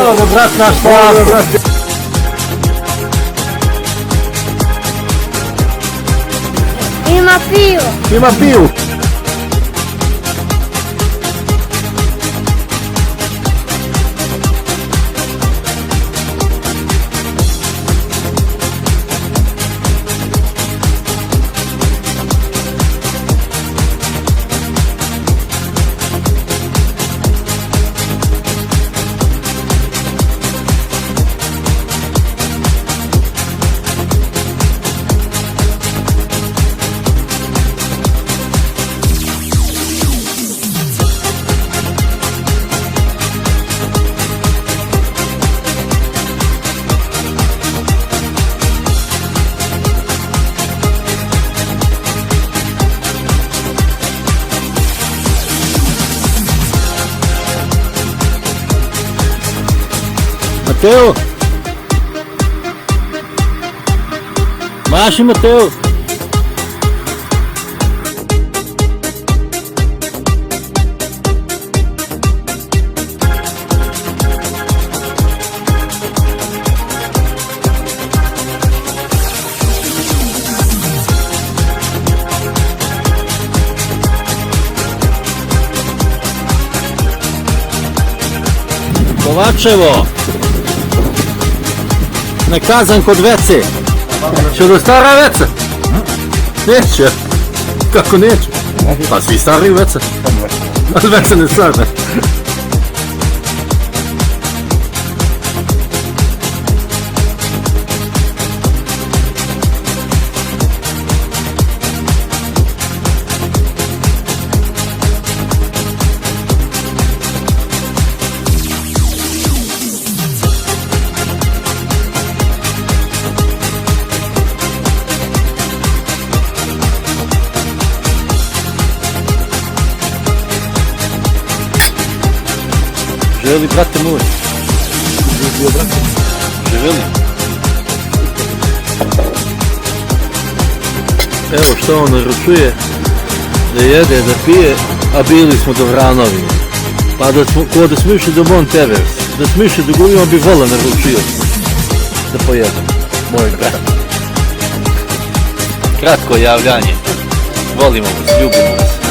Evo ga brat naš Slavko. Ima pivo. Ima pivu. Mateo! Maši Mateo! Kovačevo! Nekazan kod Vece. Će do stara Veca? Neće. Kako neće? Pa svi stari Veca. Ali Veca ne stara. Živjeli, brate moj. Živjeli, brate. Živjeli. Evo što on naručuje. Da jede, da pije, a bili smo do Vranovi. Pa da smo išli do Montevers. Da smo išli do Gulima bi vola naručio. Da pojede. Moj brat. Kratko javljanje. Volimo vas, ljubimo vas.